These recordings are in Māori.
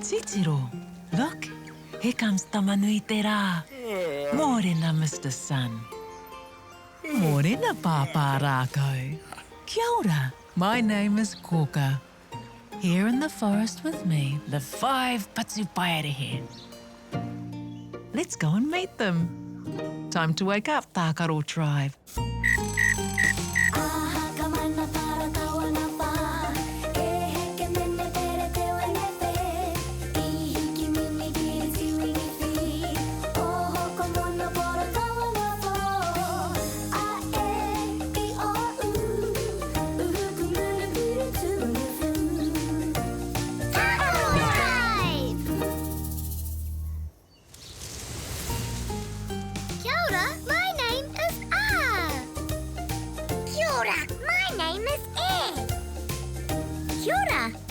Titiro, look, here comes Tamanui te rā. Mōrena, Mr. Sun. Mōrena, Pāpā Rākau. Kia ora, my name is Kōkā. Here in the forest with me, the 5 Patupaiarehe. Let's go and meet them. Time to wake up, Tākaro Tribe.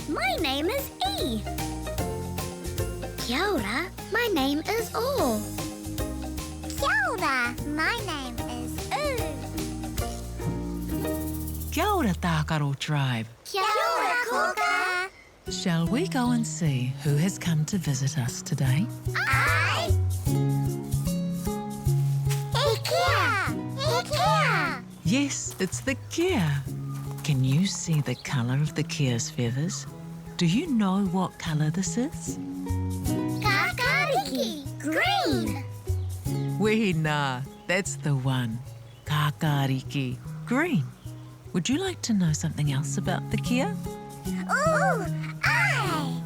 My name is E. Kia ora, my name is O. Kia ora, my name is U. Kia ora, Tākaro Tribe. Kia ora, Kōkā. Shall we go and see who has come to visit us today? Aye! He kia! He kia! Yes, it's the kea. Can you see the colour of the kea's feathers? Do you know what colour this is? Kakariki! Green! Wehina, that's the one. Kakariki, green. Would you like to know something else about the kea? Ooh! Aye!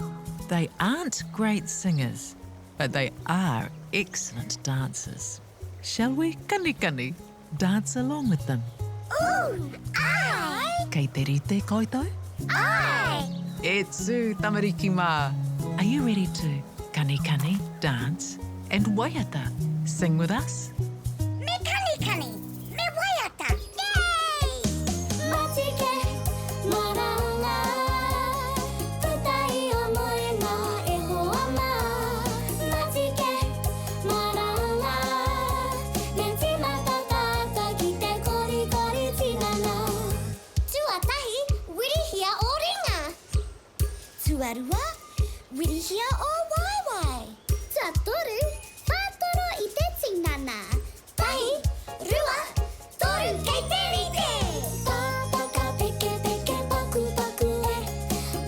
They aren't great singers, but they are excellent dancers. Shall we, kanikani, dance along with them? Ooh! Aye! Kei te rite koutou? Aye! E tū tamariki mā. Are you ready to kanikani, dance, and waiata, sing with us? Me kanikani! Me waiata! Yay! Matike, maranga, te tai o moena e hoa mā. Matike, maranga, me tīmata tata ki te kori kori tinana. Tuatahi, wirihia o ringa. Tuarua, wirihia o waiwai. Tuatoru, whātoro i te tinana. Tahi, rua, toru kei te rite. Tāpaka peke peke paku paku e.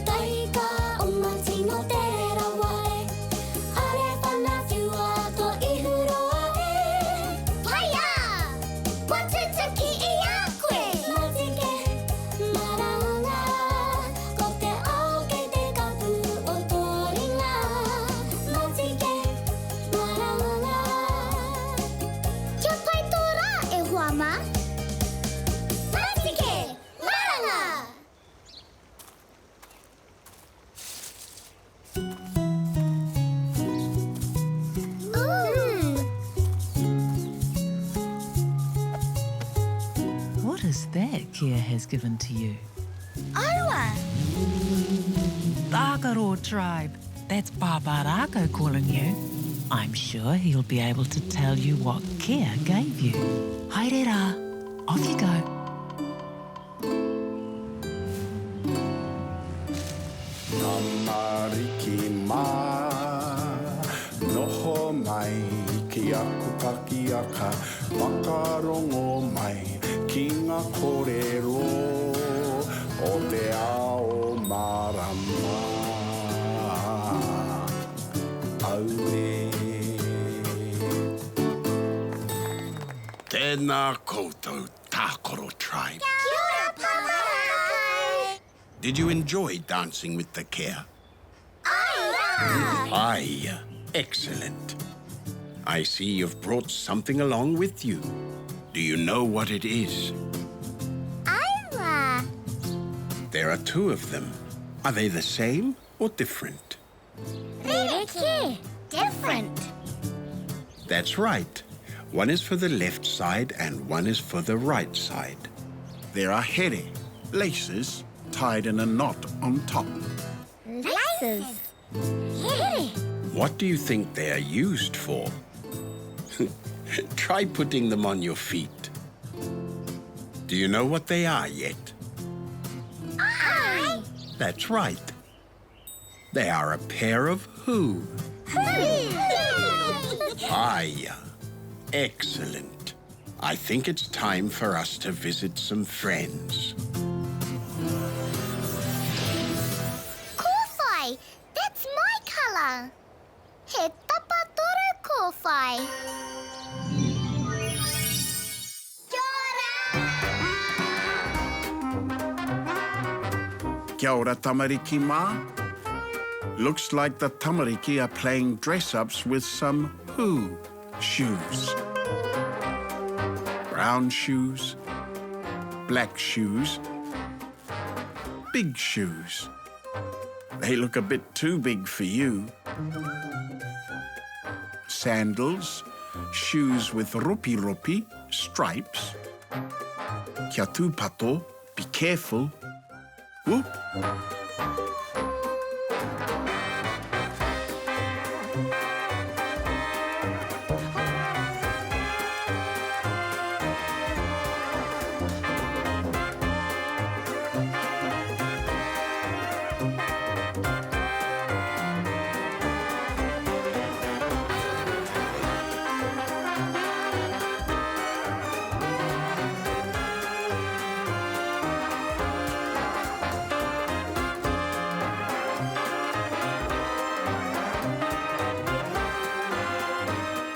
Tahi ka oma tino te rawa e. Are whana whiua to i huroa e. Paia! Watutuki i a koe. Matike, maranga, ko te ao kei te kapu o tō ringa. Matike, maranga. Kia pai tō rā e hoa mā? Matike, maranga! Ooh! What is that kea has given to you? Aua! Tākaro Tribe. That's Pāpā Rākau calling you. I'm sure he'll be able to tell you what kea gave you. Haere rā, off you go. Tamariki mā, noho mai, ki aku pakiaka, whakarongo mai, ki ngā kōrero, o te ao marama. Aue. Tēnā koutou, Tākaro Tribe. Kia ora, Pāpā Rākau! Did you enjoy dancing with the kea? Aye! Aye, excellent. I see you've brought something along with you. Do you know what it is? Aua! There are 2 of them. Are they the same or different? Rereke! Different! That's right. One is for the left side and one is for the right side. There are here, laces, tied in a knot on top. Laces! Here! What do you think they are used for? Try putting them on your feet. Do you know what they are yet? Aye! That's right. They are a pair of who. Hiya. Excellent. I think it's time for us to visit some friends. Kōwhai, that's my colour. He tapatoru kōwhai. Kia ora, tamariki mā. Looks like the tamariki are playing dress-ups with some who shoes. Brown shoes, black shoes, big shoes. They look a bit too big for you. Sandals, shoes with rupi-rupi, stripes. Kia tūpato, be careful. Whoop.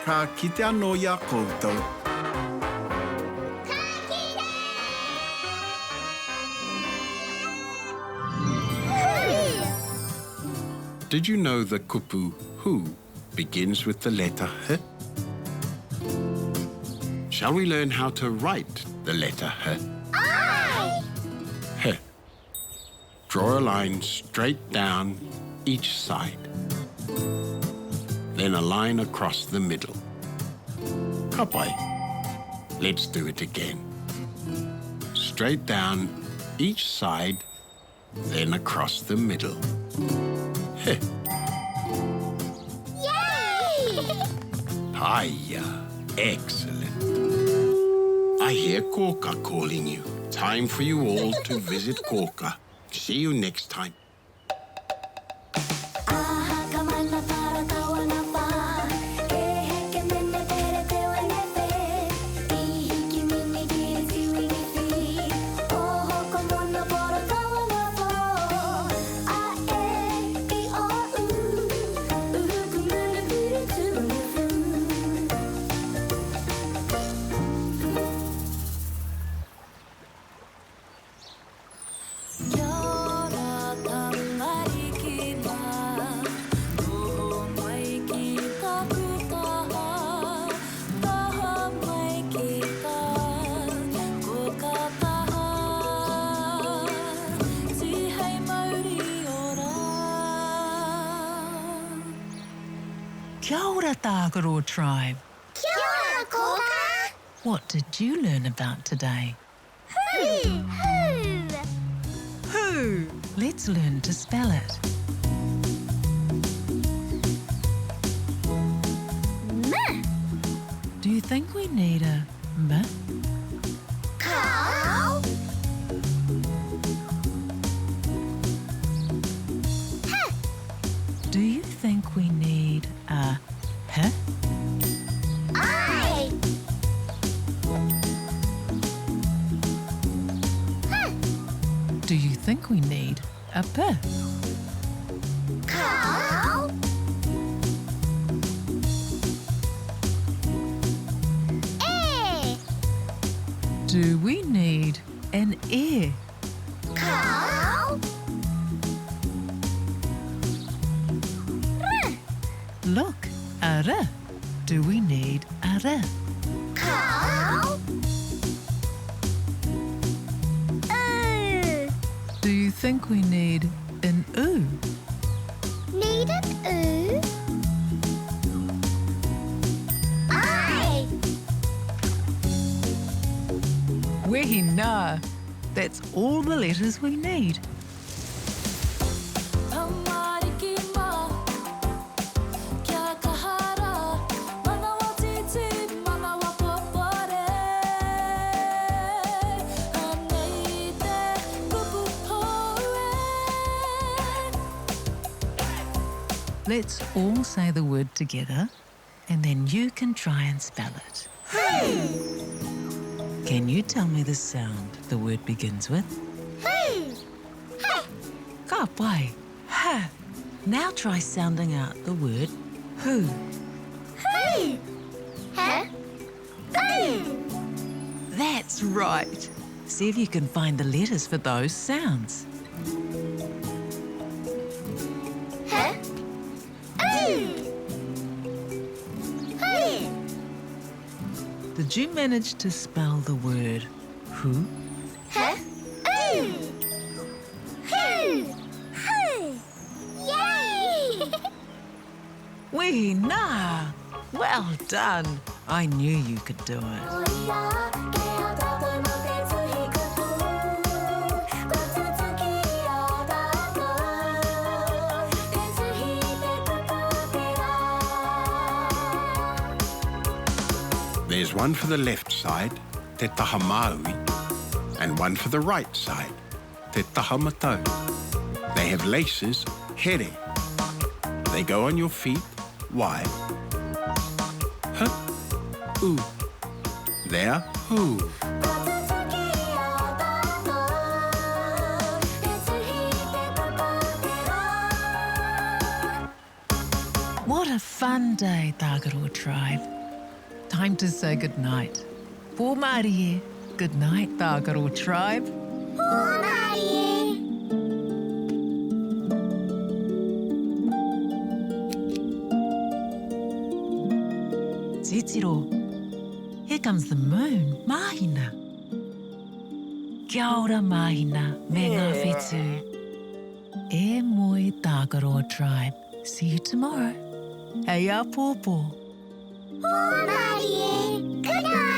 Ka kite anō ia koutou. Did you know the kupu who begins with the letter H? Shall we learn how to write the letter H? Aye! H. Draw a line straight down each side. Then a line across the middle. Kapai. Let's do it again. Straight down each side, then across the middle. Heh. Yay! Hiya. Excellent. I hear Kōkā calling you. Time for you all to visit Kōkā. See you next time. Kia ora, Tākaro Tribe. Kia ora, Kōkā. What did you learn about today? Who? Who? Let's learn to spell it. M. Do you think we need a M? Cow. H. Do you think we need a H? I. H. Do you think we need a P? Cow. A. Do we need an E? Cow. R. Look, a R. Do we need a R? Cow. Do you think we need an U? Need an oo? I. Wehi nā. That's all the letters we need. Let's all say the word together and then you can try and spell it. Can you tell me the sound the word begins with? Ka pai. Ha. Now try sounding out the word who. That's right. See if you can find the letters for those sounds. Did you manage to spell the word who? Yay! Wee na! Well done. I knew you could do it. There's one for the left side, te taha Māui, and one for the right side, te taha mātou. They have laces, here. They go on your feet, why? Ooh. There, who. What a fun day, Tākaro Tribe. Time to say goodnight. Pō Mārie. Good night, Tākaro Tribe. Titiro. Here comes the moon, Mahina. Kia ora, Mahina, me ngā whetū. E moi, Tākaro Tribe. See you tomorrow. Hei a pōpō. Good night.